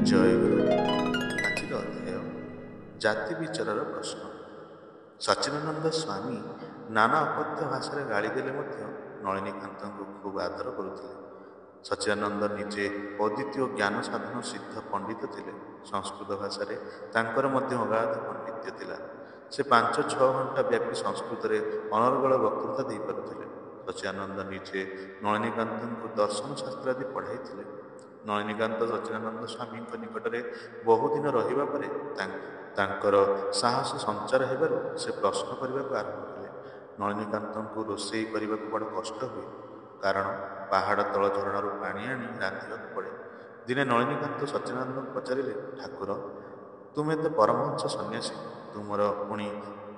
ଜୟଗୁରୁ। ଆଜିର ଅଧ୍ୟାୟ ଜାତି ବିଚାରର ପ୍ରଶ୍ନ। ସଚ୍ଚିଦାନନ୍ଦ ସ୍ୱାମୀ ନାନା ଅପତ୍ୟ ଭାଷାରେ ଗାଳି ଦେଲେ ମଧ୍ୟ ନଳିନୀକାନ୍ତଙ୍କୁ ଖୁବ୍ ଆଦର କରୁଥିଲେ। ସଚ୍ଚିଦାନନ୍ଦ ନିଜେ ଅଦ୍ୱିତୀୟ ଜ୍ଞାନ ସାଧନ ସିଦ୍ଧ ପଣ୍ଡିତ ଥିଲେ। ସଂସ୍କୃତ ଭାଷାରେ ତାଙ୍କର ମଧ୍ୟ ଅଗାଧ ପାଣ୍ଡିତ୍ୟ ଥିଲା। ସେ 5-6 ଘଣ୍ଟା ବ୍ୟାପୀ ସଂସ୍କୃତରେ ଅନର୍ଗଳ ବକ୍ତୃତା ଦେଇପାରୁଥିଲେ। ସଚ୍ଚିଦାନନ୍ଦ ନିଜେ ନଳିନୀକାନ୍ତଙ୍କୁ ଦର୍ଶନ ଶାସ୍ତ୍ର ଆଦି ପଢ଼ାଇଥିଲେ। ନଳିନୀକାନ୍ତ ସଚ୍ଚିଦାନନ୍ଦ ସ୍ୱାମୀଙ୍କ ନିକଟରେ ବହୁଦିନ ରହିବା ପରେ ତାଙ୍କର ସାହସ ସଞ୍ଚାର ହେବାରୁ ସେ ପ୍ରଶ୍ନ କରିବାକୁ ଆରମ୍ଭ କଲେ। ନଳିନୀକାନ୍ତଙ୍କୁ ରୋଷେଇ କରିବାକୁ ବଡ଼ କଷ୍ଟ ହୁଏ, କାରଣ ପାହାଡ଼ ତଳ ଝରଣାରୁ ପାଣି ଆଣି ରାନ୍ଧିବାକୁ ପଡ଼େ। ଦିନେ ନଳିନୀକାନ୍ତ ସଚ୍ଚିଦାନନ୍ଦଙ୍କୁ ପଚାରିଲେ, ଠାକୁର, ତୁମେ ତ ପରମହଂସ ସନ୍ନ୍ୟାସୀ, ତୁମର ପୁଣି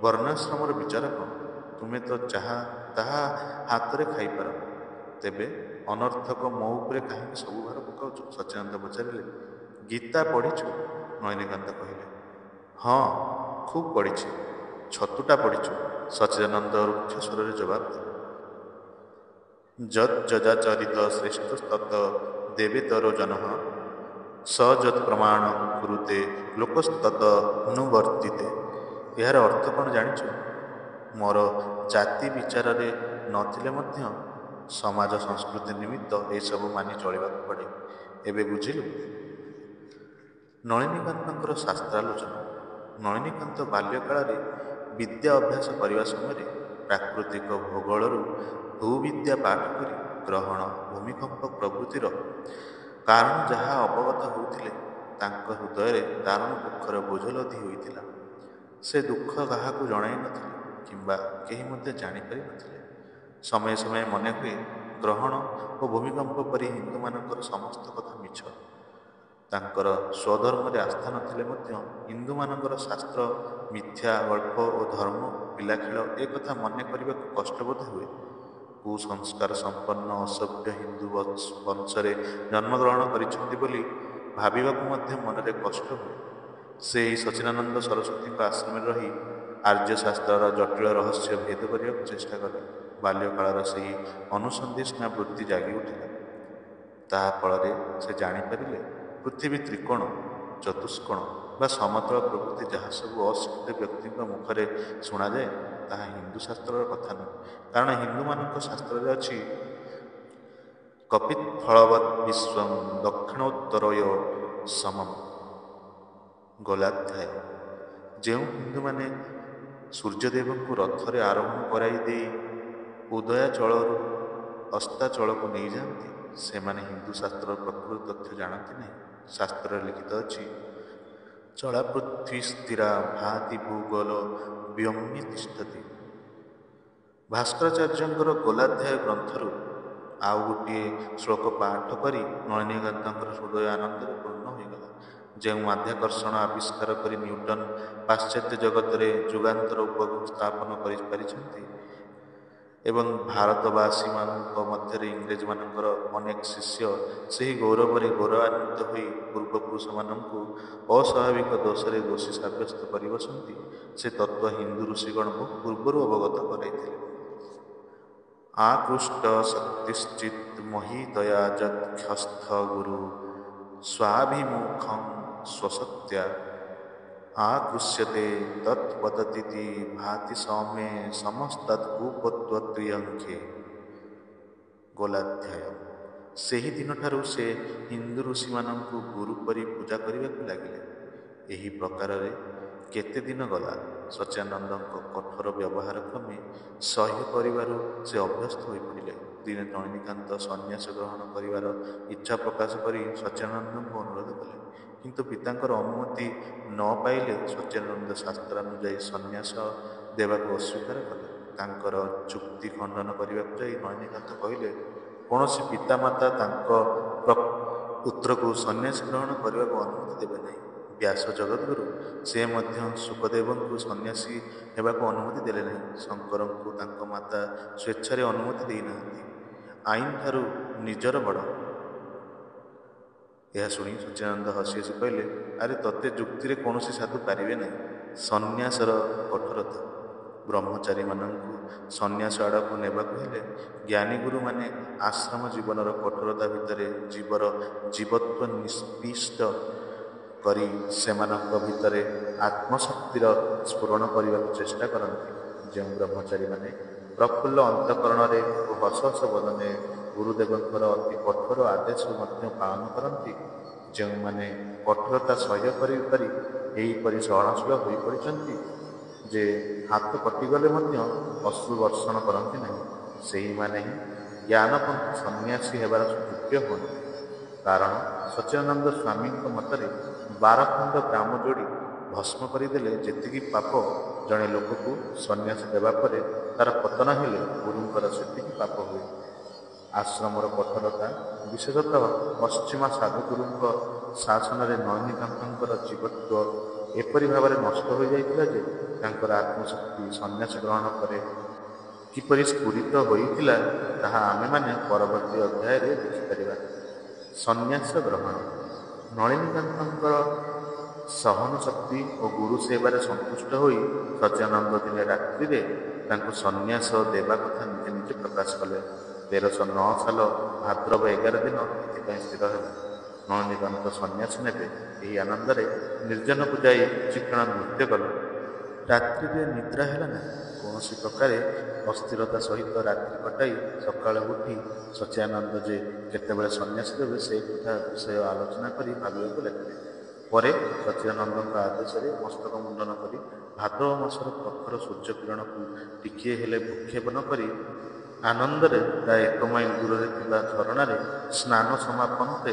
ବର୍ଣ୍ଣାଶ୍ରମର ବିଚାର କ'ଣ? ତୁମେ ତ ଯାହା ତାହା ହାତରେ ଖାଇପାର, ତେବେ ଅନର୍ଥକ ମୋ ଉପରେ କାହିଁକି ସବୁ ଭାର ପକାଉଛ? ସଚ୍ଚିଦାନନ୍ଦ ପଚାରିଲେ, ଗୀତା ପଢ଼ିଛୁ? ନଳିନୀକାନ୍ତ କହିଲେ, ହଁ, ଖୁବ୍ ପଢ଼ିଛି। ଛତୁଟା ପଢ଼ିଛୁ। ସଚ୍ଚିଦାନନ୍ଦ ରୁକ୍ଷ ସ୍ୱରରେ ଜବାବ ଦେଲେ। ଯଜ୍ଜଯାଚରିତ ଶ୍ରେଷ୍ଠସ୍ତତ ଦେବେତରୋ ଜନଃ ସ ଯତ୍ ପ୍ରମାଣଂ କୁରୁତେ ଲୋକସ୍ତତନୁବର୍ତ୍ତିତେ। ଏହାର ଅର୍ଥ କ'ଣ ଜାଣିଛୁ? ମୋର ଜାତି ବିଚାରରେ ନଥିଲେ ମଧ୍ୟ ସମାଜ ସଂସ୍କୃତି ନିମିତ୍ତ ଏସବୁ ମାନି ଚଳିବାକୁ ପଡ଼େ। ଏବେ ବୁଝିଲୁ? ନଳିନୀକାନ୍ତଙ୍କର ଶାସ୍ତ୍ରାଲୋଚନା। ନଳିନୀକାନ୍ତ ବାଲ୍ୟକାଳରେ ବିଦ୍ୟା ଅଭ୍ୟାସ କରିବା ସମୟରେ ପ୍ରାକୃତିକ ଭୂଗୋଳରୁ ଭୂବିଦ୍ୟା ପାଠ କରି ଗ୍ରହଣ, ଭୂମିକମ୍ପ ପ୍ରଭୃତିର କାରଣ ଯାହା ଅବଗତ ହେଉଥିଲେ, ତାଙ୍କ ହୃଦୟରେ ଦାରୁଣ ଦୁଃଖର ବୋଝ ଲଦି ହୋଇଥିଲା। ସେ ଦୁଃଖ କାହାକୁ ଜଣାଇ ନଥିଲେ କିମ୍ବା କେହି ମଧ୍ୟ ଜାଣିପାରି ନଥିଲେ। ସମୟେ ସମୟେ ମନେ ହୁଏ, ଗ୍ରହଣ ଓ ଭୂମିକମ୍ପ ପରି ହିନ୍ଦୁମାନଙ୍କର ସମସ୍ତ କଥା ମିଛ। ତାଙ୍କର ସ୍ୱଧର୍ମରେ ଆସ୍ଥା ନଥିଲେ ମଧ୍ୟ ହିନ୍ଦୁମାନଙ୍କର ଶାସ୍ତ୍ର ମିଥ୍ୟା, ଗଳ୍ପ ଓ ଧର୍ମ ପିଲାଖେଳ ଏକଥା ମନେ କରିବାକୁ କଷ୍ଟବୋଧ ହୁଏ। କୁସଂସ୍କାର ସମ୍ପନ୍ନ ଅସଭ୍ୟ ହିନ୍ଦୁ ବଂଶରେ ଜନ୍ମଗ୍ରହଣ କରିଛନ୍ତି ବୋଲି ଭାବିବାକୁ ମଧ୍ୟ ମନରେ କଷ୍ଟ ହୁଏ। ସେ ଏହି ସଚ୍ଚିଦାନନ୍ଦ ସରସ୍ୱତୀଙ୍କ ଆଶ୍ରମରେ ରହି ଆର୍ଯ୍ୟଶାସ୍ତ୍ରର ଜଟିଳ ରହସ୍ୟ ଭେଦ କରିବାକୁ ଚେଷ୍ଟା କଲେ। ବାଲ୍ୟକାଳର ସେହି ଅନୁସନ୍ଧିତ୍ସା ବୃତ୍ତି ଜାଗି ଉଠିଲା। ତାହା ଫଳରେ ସେ ଜାଣିପାରିଲେ, ପୃଥିବୀ ତ୍ରିକୋଣ, ଚତୁଷ୍କୋଣ ବା ସମତଳ ପ୍ରଭୃତି ଯାହା ସବୁ ଅଶିକ୍ଷିତ ବ୍ୟକ୍ତିଙ୍କ ମୁଖରେ ଶୁଣାଯାଏ, ତାହା ହିନ୍ଦୁ ଶାସ୍ତ୍ରର କଥା ନୁହେଁ। କାରଣ ହିନ୍ଦୁମାନଙ୍କ ଶାସ୍ତ୍ରରେ ଅଛି, କପିତ୍ ଫଳବତ୍ ବିଶ୍ୱଂ ଦକ୍ଷିଣୋତ୍ତରୋୟ ସମମ୍। ଗୋଲାଧ୍ୟାୟ। ଯେଉଁ ହିନ୍ଦୁମାନେ ସୂର୍ଯ୍ୟଦେବଙ୍କୁ ରଥରେ ଆରୋହଣ କରାଇ ଦେଇ ଉଦୟାଚଳରୁ ଅସ୍ତାଚଳକୁ ନେଇଯାଆନ୍ତି, ସେମାନେ ହିନ୍ଦୁ ଶାସ୍ତ୍ରର ପ୍ରକୃତ ତଥ୍ୟ ଜାଣନ୍ତି ନାହିଁ। ଶାସ୍ତ୍ରରେ ଲିଖିତ ଅଛି, ଚଳାପୃଥ୍ୱୀ ସ୍ଥିରା ଭାତି ଭୂଗୋଳ ବ୍ୟୋମ୍ନି ତିଷ୍ଠତି। ଭାସ୍କରାଚାର୍ଯ୍ୟଙ୍କର ଗୋଲାଧ୍ୟାୟ ଗ୍ରନ୍ଥରୁ ଆଉ ଗୋଟିଏ ଶ୍ଲୋକ ପାଠ କରି ନଳିନୀକାନ୍ତଙ୍କର ହୃଦୟ ଆନନ୍ଦରେ ପୂର୍ଣ୍ଣ ହୋଇଗଲା। ଯେଉଁ ମାଧ୍ୟାକର୍ଷଣ ଆବିଷ୍କାର କରି ନ୍ୟୁଟନ ପାଶ୍ଚାତ୍ୟ ଜଗତରେ ଯୁଗାନ୍ତର ଉପଗ୍ରହ ସ୍ଥାପନ କରିପାରିଛନ୍ତି ଏବଂ ଭାରତବାସୀମାନଙ୍କ ମଧ୍ୟରେ ଇଂରେଜମାନଙ୍କର ଅନେକ ଶିଷ୍ୟ ସେହି ଗୌରବରେ ଗୌରବାନ୍ୱିତ ହୋଇ ପୂର୍ବପୁରୁଷମାନଙ୍କୁ ଅସ୍ୱାଭାବିକ ଦୋଷରେ ଦୋଷୀ ସାବ୍ୟସ୍ତ କରି ବସନ୍ତି, ସେ ତତ୍ତ୍ୱ ହିନ୍ଦୁ ଋଷିଗଣ ବହୁ ପୂର୍ବରୁ ଅବଗତ କରାଇଥିଲେ। ଆକୃଷ୍ଟ ଶକ୍ତିଶ୍ଚିତ୍ ମୋହିତୟା ଯତ୍କ୍ଷସ୍ଥ ଗୁରୁ ସ୍ୱାଭିମୁଖଂ ସ୍ୱଶକ୍ତ୍ୟା ଆକୃଷ୍ୟତେ ତତ୍ ବଦତୀତି ଭାତି ସୌମ୍ୟେ ସମସ୍ତଦ୍ଭୂପତ୍ୱତ୍ରିୟଙ୍କେ। ଗୋଲାଧ୍ୟାୟ। ସେହି ଦିନଠାରୁ ସେ ହିନ୍ଦୁ ଋଷିମାନଙ୍କୁ ଗୁରୁ ପରି ପୂଜା କରିବାକୁ ଲାଗିଲେ। ଏହି ପ୍ରକାରରେ କେତେ ଦିନ ଗଲା। ସଚ୍ଚିଦାନନ୍ଦଙ୍କ କଠୋର ବ୍ୟବହାର କ୍ରମେ ସହ୍ୟ କରିବାରୁ ସେ ଅଭ୍ୟସ୍ତ ହୋଇପଡ଼ିଲେ। ଦିନେ ନଳିନୀକାନ୍ତ ସନ୍ନ୍ୟାସ ଗ୍ରହଣ କରିବାର ଇଚ୍ଛା ପ୍ରକାଶ କରି ସଚ୍ଚିଦାନନ୍ଦଙ୍କୁ ଅନୁରୋଧ କଲେ, କିନ୍ତୁ ପିତାଙ୍କର ଅନୁମତି ନ ପାଇଲେ ସଚ୍ଚିଦାନନ୍ଦ ଶାସ୍ତ୍ରାନୁଯାୟୀ ସନ୍ନ୍ୟାସ ଦେବାକୁ ଅସ୍ୱୀକାର କଲେ। ତାଙ୍କର ଯୁକ୍ତି ଖଣ୍ଡନ କରିବାକୁ ଯାଇ ନଳିନୀକାନ୍ତ କହିଲେ, କୌଣସି ପିତାମାତା ତାଙ୍କ ପୁତ୍ରକୁ ସନ୍ନ୍ୟାସ ଗ୍ରହଣ କରିବାକୁ ଅନୁମତି ଦେବେ ନାହିଁ। ବ୍ୟାସ ଜଗଦ୍ଗୁରୁ ସେ ମଧ୍ୟ ଶୁକଦେବଙ୍କୁ ସନ୍ନ୍ୟାସୀ ହେବାକୁ ଅନୁମତି ଦେଲେ ନାହିଁ। ଶଙ୍କରଙ୍କୁ ତାଙ୍କ ମାତା ସ୍ୱେଚ୍ଛାରେ ଅନୁମତି ଦେଇନାହାନ୍ତି। ଆଇନଠାରୁ ନିଜର ବଡ଼। ଏହା ଶୁଣି ସଚ୍ଚିଦାନନ୍ଦ ହସି ହସି କହିଲେ, ଆରେ ତତେ ଯୁକ୍ତିରେ କୌଣସି ସାଧୁ ପାରିବେ ନାହିଁ। ସନ୍ନ୍ୟାସର କଠୋରତା। ବ୍ରହ୍ମଚାରୀମାନଙ୍କୁ ସନ୍ନ୍ୟାସ ଆଡ଼କୁ ନେବାକୁ ହେଲେ ଜ୍ଞାନୀଗୁରୁମାନେ ଆଶ୍ରମ ଜୀବନର କଠୋରତା ଭିତରେ ଜୀବର ଜୀବତ୍ୱ ନିଷ୍ପିଷ୍ଟ କରି ସେମାନଙ୍କ ଭିତରେ ଆତ୍ମଶକ୍ତିର ସ୍ଫୁରଣ କରିବାକୁ ଚେଷ୍ଟା କରନ୍ତି। ଯେଉଁ ବ୍ରହ୍ମଚାରୀମାନେ ପ୍ରଫୁଲ୍ଲ ଅନ୍ତଃକରଣରେ ଓ ହସ ହସ ବଦନରେ ଗୁରୁଦେବଙ୍କର ଅତି କଠୋର ଆଦେଶ ମଧ୍ୟ ପାଳନ କରନ୍ତି, ଯେଉଁମାନେ କଠୋରତା ସହ୍ୟ କରି କରି ଏହିପରି ସହନଶୀଳ ହୋଇପଡ଼ିଛନ୍ତି ଯେ ହାତ କଟିଗଲେ ମଧ୍ୟ ଅଶ୍ରୁ ବର୍ଷଣ କରନ୍ତି ନାହିଁ, ସେହିମାନେ ହିଁ ଜ୍ଞାନପନ୍ଥୀ ସନ୍ନ୍ୟାସୀ ହେବାର ଯୋଗ୍ୟ ହୁଅନ୍ତି। କାରଣ ସଚ୍ଚିଦାନନ୍ଦ ସ୍ୱାମୀଙ୍କ ମତରେ 12 ଖଣ୍ଡ ଗ୍ରାମ ଯୋଡ଼ି ଭସ୍ମ କରିଦେଲେ ଯେତିକି ପାପ ଜଣେ ଲୋକକୁ ସନ୍ନ୍ୟାସ ଦେବା ପରେ ତାର ପତନ ହେଲେ ଗୁରୁଙ୍କର ସେତିକି ପାପ ହୁଏ। ଆଶ୍ରମର କଠୋରତା ବିଶେଷତଃ ପଶ୍ଚିମା ସାଧୁଗୁରୁଙ୍କ ଶାସନରେ ନଳିନୀକାନ୍ତଙ୍କର ଜୀବତ୍ୱ ଏପରି ଭାବରେ ନଷ୍ଟ ହୋଇଯାଇଥିଲା ଯେ ତାଙ୍କର ଆତ୍ମଶକ୍ତି ସନ୍ନ୍ୟାସ ଗ୍ରହଣ ପରେ କିପରି ସ୍ଫୁରିତ ହୋଇଥିଲା ତାହା ଆମେମାନେ ପରବର୍ତ୍ତୀ ଅଧ୍ୟାୟରେ ଦେଖିପାରିବା। ସନ୍ନ୍ୟାସ ଗ୍ରହଣ। ନଳିନୀକାନ୍ତଙ୍କର ସହନ ଶକ୍ତି ଓ ଗୁରୁ ସେବାରେ ସନ୍ତୁଷ୍ଟ ହୋଇ ସଚ୍ଚିଦାନନ୍ଦ ଦିନେ ରାତ୍ରିରେ ତାଙ୍କୁ ସନ୍ନ୍ୟାସ ଦେବା କଥା ନିଜେ ନିଜେ ପ୍ରକାଶ କଲେ। 1309 ସାଲ ଭାଦ୍ରବ 11 ଦିନ ଏଥିପାଇଁ ସ୍ଥିର ହେଲା। ନଳିନୀକାନ୍ତ ସନ୍ନ୍ୟାସ ନେବେ। ଏହି ଆନନ୍ଦରେ ନିର୍ଜନକୁ ଯାଇ ଚିକ୍କଣ ନୃତ୍ୟ କଲେ। ରାତ୍ରିରେ ନିଦ୍ରା ହେଲା ନାହିଁ। କୌଣସି ପ୍ରକାରେ ଅସ୍ଥିରତା ସହିତ ରାତ୍ରି କଟାଇ ସକାଳେ ଉଠି ସଚ୍ଚିଦାନନ୍ଦ ଯେ କେତେବେଳେ ସନ୍ନ୍ୟାସ ଦେବେ ସେ କଥା ବିଷୟ ଆଲୋଚନା କରି ଭାବିବାକୁ ଲାଗିଲେ। ପରେ ସଚ୍ଚିଦାନନ୍ଦଙ୍କ ଆଦେଶରେ ମସ୍ତକ ମୁଣ୍ଡନ କରି ଭାଦ୍ରବ ମାସର ପ୍ରଖର ସୂର୍ଯ୍ୟକିରଣକୁ ଟିକିଏ ହେଲେ ଭୂକ୍ଷେପ ନ କରି ଆନନ୍ଦରେ ପ୍ରାୟ 1 ମାଇଲ ଦୂରରେ ଥିବା ଝରଣାରେ ସ୍ନାନ ସମାପନ୍ତେ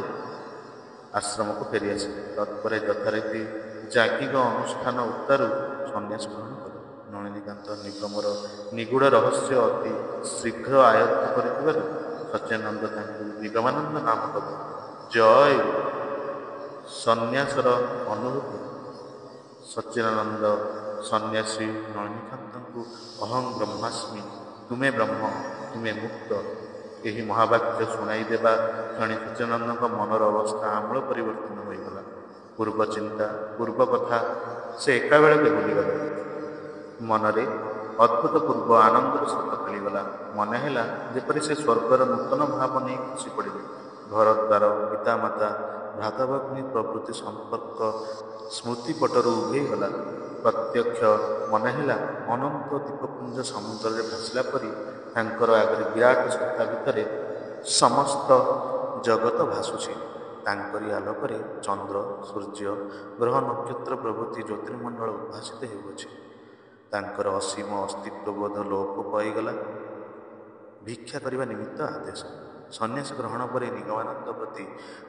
ଆଶ୍ରମକୁ ଫେରିଆସିଲେ। ତତ୍ପରେ ଯଥାରୀତି ଯାଜ୍ଞିକ ଅନୁଷ୍ଠାନ ଉତ୍ତାରୁ ସନ୍ନ୍ୟାସ ଗ୍ରହଣ କଲେ। ନଳିନୀକାନ୍ତ ନିଗମର ନିଗୂଢ଼ ରହସ୍ୟ ଅତି ଶୀଘ୍ର ଆୟତ୍ତ କରିଥିବାରୁ ସଚ୍ଚିଦାନନ୍ଦ ତାଙ୍କୁ ନିଗମାନନ୍ଦ ନାମ ଦେଲେ। ଜୟ ସନ୍ନ୍ୟାସର ଅନୁଭୂତି। ସଚ୍ଚିଦାନନ୍ଦ ସନ୍ନ୍ୟାସୀ ନଳିନୀକାନ୍ତଙ୍କୁ ଅହଂ ବ୍ରହ୍ମାସ୍ମି, ତୁମେ ବ୍ରହ୍ମ, ତୁମେ ମୁକ୍ତ, ଏହି ମହାବାକ୍ୟ ଶୁଣାଇ ଦେବା କ୍ଷଣି ସଚ୍ଚିଦାନନ୍ଦଙ୍କ ମନର ଅବସ୍ଥା ଆମୂଳ ପରିବର୍ତ୍ତନ ହୋଇଗଲା। ପୂର୍ବ ଚିନ୍ତା, ପୂର୍ବ କଥା ସେ ଏକାବେଳକେ ଭୁଲିଗଲେ। ମନରେ ଅଦ୍ଭୁତ ପୂର୍ବ ଆନନ୍ଦର ସ୍ରୋତ ଖେଳିଗଲା। ମନେ ହେଲା ଯେପରି ସେ ସ୍ୱର୍ଗର ନୂତନ ଭାବ ନେଇ ଖସି ପଡ଼ିଲେ। ଘରଦ୍ୱାର, ପିତାମାତା, ଭ୍ରାତାଭଗ୍ନୀ ପ୍ରଭୃତି ସମ୍ପର୍କ ସ୍ମୃତିପଟରୁ ଉଭେଇଗଲା। ପ୍ରତ୍ୟକ୍ଷ ମନେହେଲା ଅନନ୍ତ ଦୀପପୁଞ୍ଜ ସମୁଦ୍ରରେ ଭାସିଲା ପରି ତାଙ୍କର ଆଗରେ ବିରାଟ ସତ୍ତା ଭିତରେ ସମସ୍ତ ଜଗତ ଭାସୁଛି। ତାଙ୍କରି ଆଲୋକରେ ଚନ୍ଦ୍ର, ସୂର୍ଯ୍ୟ, ଗ୍ରହ, ନକ୍ଷତ୍ର ପ୍ରଭୃତି ଜ୍ୟୋତିର୍ମଣ୍ଡଳ ଉଦ୍ଭାସିତ ହେଉଅଛି। ତାଙ୍କର ଅସୀମ ଅସ୍ତିତ୍ୱବୋଧ ଲୋପ ପାଇଗଲା। ଭିକ୍ଷା କରିବା ନିମିତ୍ତ ଆଦେଶ। ସନ୍ନ୍ୟାସ ଗ୍ରହଣ ପରେ ନିଗମାନନ୍ଦ ପ୍ରତି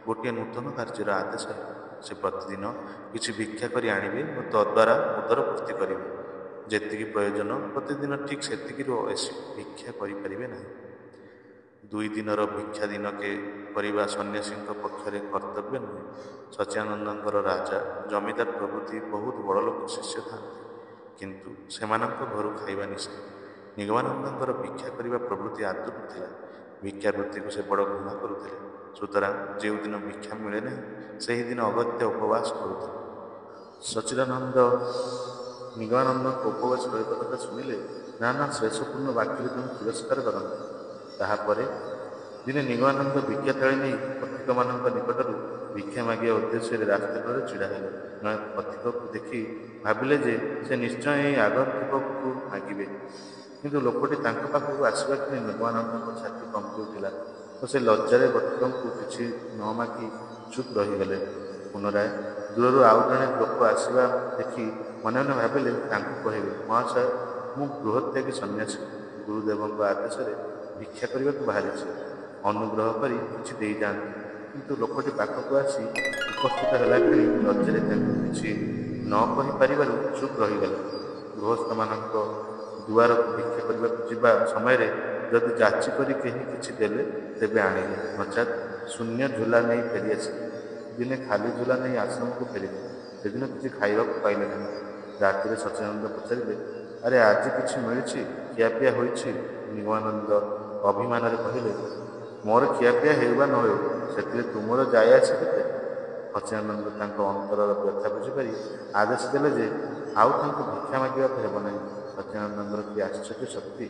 ଗୋଟିଏ ନୂତନ କାର୍ଯ୍ୟର ଆଦେଶ ହେଲା। ସେ ପ୍ରତିଦିନ କିଛି ଭିକ୍ଷା କରି ଆଣିବେ ଓ ତଦ୍ଦ୍ୱାରା ଉଦରପୂର୍ତ୍ତି କରିବେ। ଯେତିକି ପ୍ରୟୋଜନ ପ୍ରତିଦିନ ଠିକ୍ ସେତିକିରୁ ବେଶୀ ଭିକ୍ଷା କରିପାରିବେ ନାହିଁ। 2 ଦିନର ଭିକ୍ଷା ଦିନକେ କରିବା ସନ୍ନ୍ୟାସୀଙ୍କ ପକ୍ଷରେ କର୍ତ୍ତବ୍ୟ ନୁହେଁ। ସଚ୍ଚିଦାନନ୍ଦଙ୍କର ରାଜା, ଜମିଦାର ପ୍ରଭୃତି ବହୁତ ବଡ଼ଲୋକ ଶିଷ୍ୟ ଥାନ୍ତି, କିନ୍ତୁ ସେମାନଙ୍କ ଘରୁ ଖାଇବା ନିଷେଧ। ନିଗମାନନ୍ଦଙ୍କର ଭିକ୍ଷା କରିବା ପ୍ରବୃତ୍ତି ଆଦୌ ନଥିଲା। ଭିକ୍ଷାବୃତ୍ତିକୁ ସେ ବଡ଼ ଘୃଣା କରୁଥିଲେ। ସୁତରାଂ ଯେଉଁଦିନ ଭିକ୍ଷା ମିଳେ ନାହିଁ ସେହିଦିନ ଅଗତ୍ୟା ଉପବାସ କରୁଥିଲେ। ସଚ୍ଚିଦାନନ୍ଦ ନିଗମାନନ୍ଦଙ୍କ ଉପବାସ ରହିବା କଥା ଶୁଣିଲେ ନାନା ଶ୍ଲେଷପୂର୍ଣ୍ଣ ବାକ୍ୟରେ ତାଙ୍କୁ ତିରସ୍କାର କରନ୍ତି। ତାହାପରେ ଦିନେ ନିଗମାନନ୍ଦ ଭିକ୍ଷା ଥାଳି ନେଇ ପଥିକମାନଙ୍କ ନିକଟରୁ ଭିକ୍ଷା ମାଗିବା ଉଦ୍ଦେଶ୍ୟରେ ରାସ୍ତାକଡ଼ରେ ଛିଡ଼ା ହେଲେ। ଜଣେ ପଥିକକୁ ଦେଖି ଭାବିଲେ ଯେ ସେ ନିଶ୍ଚୟ ଏହି ଆଗନ୍ତୁକକୁ ମାଗିବେ, କିନ୍ତୁ ଲୋକଟି ତାଙ୍କ ପାଖକୁ ଆସିବା କ୍ଷଣି ନିଗମାନନ୍ଦଙ୍କ ଛାତି କମ୍ପି ଉଠିଲା ଓ ସେ ଲଜ୍ଜାରେ ପଥିକଙ୍କୁ କିଛି ନ ମାଗି ଚୁପ୍ ରହିଗଲେ। ପୁନରାୟ ଦୂରରୁ ଆଉ ଜଣେ ଲୋକ ଆସିବା ଦେଖି ମନେ ମନେ ଭାବିଲେ ତାଙ୍କୁ କହିବେ, ମହାଶୟ, ମୁଁ ଗୃହତ୍ୟାଗୀ ସନ୍ନ୍ୟାସୀ, ଗୁରୁଦେବଙ୍କ ଆଦେଶରେ ଭିକ୍ଷା କରିବାକୁ ବାହାରିଛି, ଅନୁଗ୍ରହ କରି କିଛି ଦେଇଯାଆନ୍ତୁ। କିନ୍ତୁ ଲୋକଟି ପାଖକୁ ଆସି ଉପସ୍ଥିତ ହେଲା କ୍ଷଣି ଲଜ୍ଜାରେ ତାଙ୍କୁ କିଛି ନ କହିପାରିବାରୁ ଚୁପ୍ ରହିଗଲେ। ଗୃହସ୍ଥମାନଙ୍କ ଦୁଆରକୁ ଭିକ୍ଷା କରିବାକୁ ଯିବା ସମୟରେ ଯଦି ଯାଚି କରି କେହି କିଛି ଦେଲେ ତେବେ ଆଣିଲେ, ନଚେତ୍ ଶୂନ୍ୟ ଝୋଲା ନେଇ ଫେରିଆସିଲେ। ଦିନେ ଖାଲି ଝୋଲା ନେଇ ଆଶ୍ରମକୁ ଫେରିଲେ। ସେଦିନ କିଛି ଖାଇବାକୁ ପାଇଲେ ନାହିଁ। ରାତିରେ ସଚ୍ଚିଦାନନ୍ଦ ପଚାରିଲେ, ଆରେ ଆଜି କିଛି ମିଳିଛି, ଖିଆପିଆ ହୋଇଛି? ନିଗମାନନ୍ଦ ଅଭିମାନରେ କହିଲେ, ମୋର ଖିଆପିଆ ହେଉ ବା ନ ହେଉ ସେଥିରେ ତୁମର ଯାଏ ଆସେ କେତେ? ସଚ୍ଚିଦାନନ୍ଦ ତାଙ୍କ ଅନ୍ତରର ବ୍ୟଥା ବୁଝିପାରି ଆଦେଶ ଦେଲେ ଯେ ଆଉ ତାଙ୍କୁ ଭିକ୍ଷା ମାଗିବାକୁ ହେବ ନାହିଁ। ସଚ୍ଚିଦାନନ୍ଦଙ୍କର କି ଆଶ୍ଚର୍ଯ୍ୟ ଶକ୍ତି!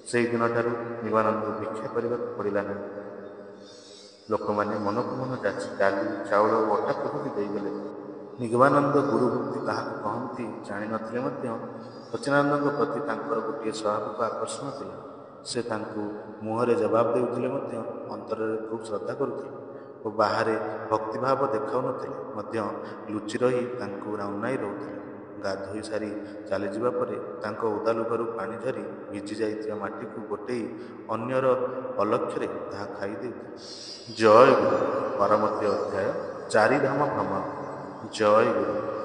ସେହିଦିନଠାରୁ ନିଗମାନନ୍ଦଙ୍କୁ ଭିକ୍ଷା କରିବାକୁ ପଡ଼ିଲା ନାହିଁ। ଲୋକମାନେ ମନକୁ ମନ ଯାଚି ଡାଲି, ଚାଉଳ ଓ ଅଟା ପ୍ରଭୃତି ଦେଇଗଲେ। ନିଗମାନନ୍ଦ ଗୁରୁଭକ୍ତି କାହାକୁ କହନ୍ତି ଜାଣିନଥିଲେ ମଧ୍ୟ ସଚ୍ଚିଦାନନ୍ଦଙ୍କ ପ୍ରତି ତାଙ୍କର ଗୋଟିଏ ସ୍ୱାଭାବିକ ଆକର୍ଷଣ ଥିଲା। ସେ ତାଙ୍କୁ ମୁହଁରେ ଜବାବ ଦେଉଥିଲେ ମଧ୍ୟ ଅନ୍ତରରେ ଖୁବ୍ ଶ୍ରଦ୍ଧା କରୁଥିଲେ ଓ ବାହାରେ ଭକ୍ତିଭାବ ଦେଖାଉନଥିଲେ ମଧ୍ୟ ଲୁଚି ରହି ତାଙ୍କୁ ଅନାଇ ରହୁଥିଲେ। ଗାଧୋଇ ସାରି ଚାଲିଯିବା ପରେ ତାଙ୍କ ଓଦା ଲୁଗାରୁ ପାଣି ଝରି ଭିଜି ଯାଇଥିବା ମାଟିକୁ ଗୋଟେଇ ଅନ୍ୟର ଅଲକ୍ଷ୍ୟରେ ତାହା ଖାଇ ଦେଉଥିଲେ। ଜୟ ଗୁରୁ। ପରବର୍ତ୍ତୀ ଅଧ୍ୟାୟ ଚାରିଧାମ ଭ୍ରମଣ। ଜୟ ଗୁରୁ।